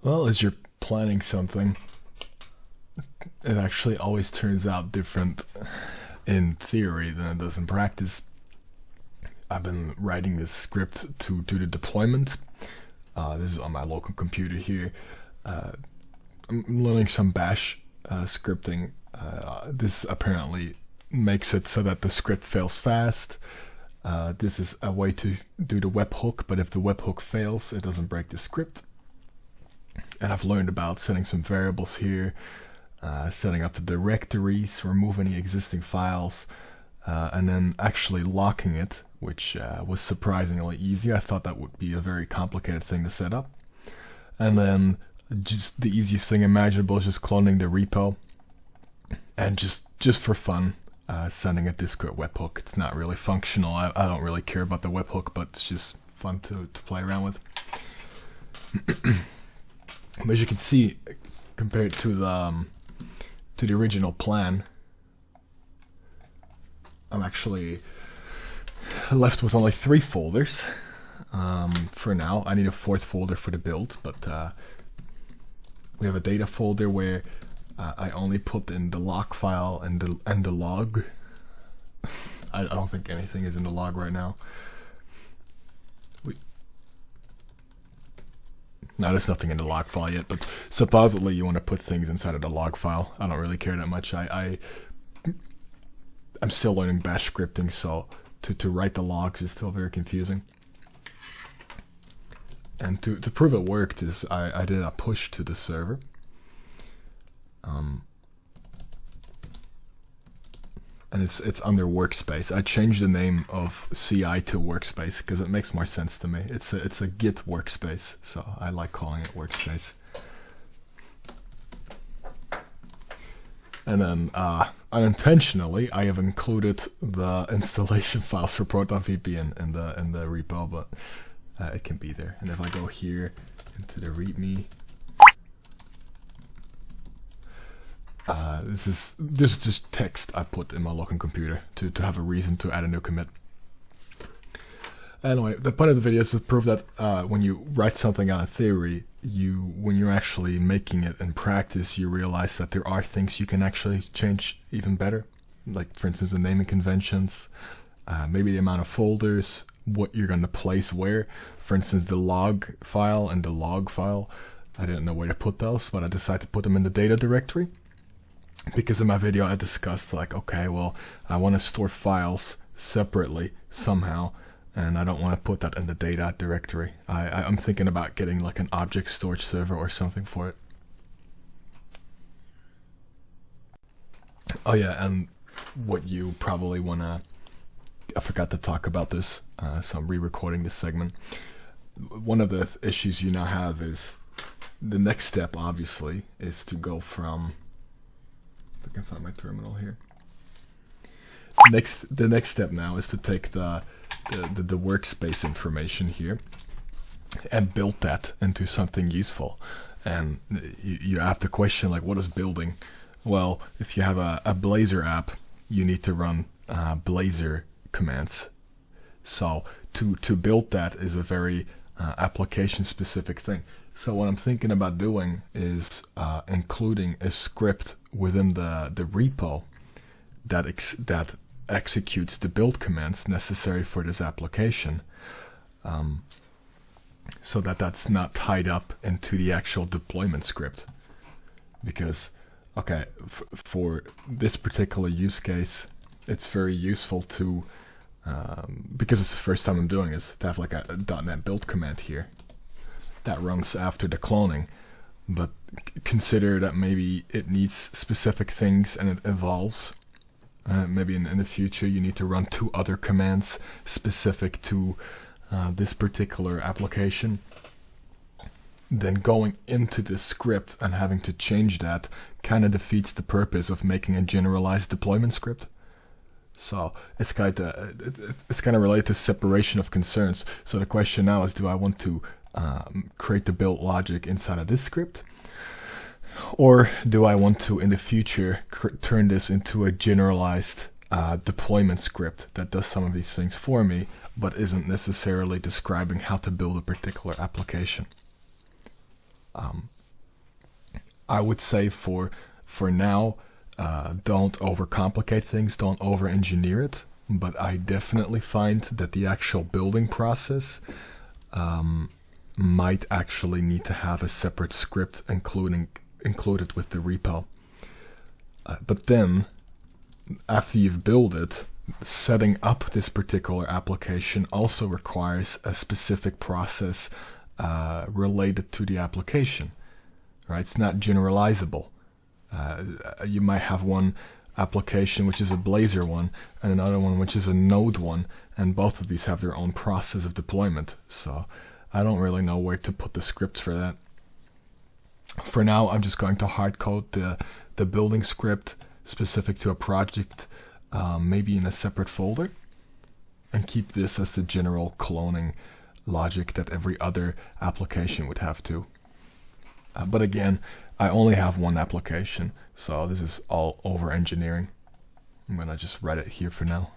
Well, as you're planning something, it actually always turns out different in theory than it does in practice. I've been writing this script to do the deployment. This is on my local computer here. I'm learning some bash scripting. This apparently makes it so that the script fails fast. This is a way to do the webhook, but if the webhook fails, it doesn't break the script. And I've learned about setting some variables here, setting up the directories, remove any existing files, and then actually locking it, which was surprisingly easy. I thought that would be a very complicated thing to set up. And then just the easiest thing imaginable is just cloning the repo, and just for fun, sending a Discord webhook. It's not really functional. I don't really care about the webhook, but it's just fun to play around with. But as you can see, compared to the original plan, I'm actually left with only 3 folders for now. I need a 4th folder for the build, but we have a data folder where I only put in the log file and the log. I don't think anything is in the log right now. No, there's nothing in the log file yet, but supposedly you want to put things inside of the log file. I don't really care that much. I'm still learning bash scripting, so to write the logs is still very confusing. And to prove it worked, I did a push to the server. And it's under workspace. I changed the name of CI to workspace because it makes more sense to me. It's a Git workspace, so I like calling it workspace. And then unintentionally, I have included the installation files for ProtonVPN in the repo, but it can be there. And if I go here into the README, this is just text I put in my local computer to have a reason to add a new commit. Anyway, the point of the video is to prove that when you write something out in theory, when you're actually making it in practice, you realize that there are things you can actually change even better. Like, for instance, the naming conventions, maybe the amount of folders, what you're going to place where. For instance, the log file and the log file, I didn't know where to put those, but I decided to put them in the data directory. Because in my video I discussed, like, okay, well, I want to store files separately somehow, and I don't want to put that in the data directory. I'm thinking about getting like an object storage server or something for it. Oh yeah, and what you probably want to, I forgot to talk about this, so I'm re-recording this segment. One of the issues you now have is the next step, obviously, is to go from, if I can find my terminal here. The next step now is to take the workspace information here and build that into something useful. And you have the question, like, what is building? Well, if you have a Blazor app, you need to run Blazor commands. So to build that is a very application specific thing. So what I'm thinking about doing is including a script within the repo that executes the build commands necessary for this application, so that's not tied up into the actual deployment script. Because, okay, for this particular use case, it's very useful to, because it's the first time I'm doing this, to have like a .NET build command here that runs after the cloning. But consider that maybe it needs specific things and it evolves. Maybe in the future you need to run 2 other commands specific to this particular application. Then going into this script and having to change that kind of defeats the purpose of making a generalized deployment script. So it's kind of related to separation of concerns. So the question now is, do I want to create the build logic inside of this script? Or do I want to, in the future, turn this into a generalized deployment script that does some of these things for me, but isn't necessarily describing how to build a particular application? I would say for now, don't overcomplicate things, don't over-engineer it. But I definitely find that the actual building process might actually need to have a separate script included with the repo. But then, after you've built it, setting up this particular application also requires a specific process related to the application. Right? It's not generalizable. You might have one application which is a Blazor one and another one which is a Node one, and both of these have their own process of deployment. So I don't really know where to put the scripts for that. For now, I'm just going to hard code the building script specific to a project, maybe in a separate folder, and keep this as the general cloning logic that every other application would have to. But again, I only have one application, so this is all over engineering. I'm gonna just write it here for now.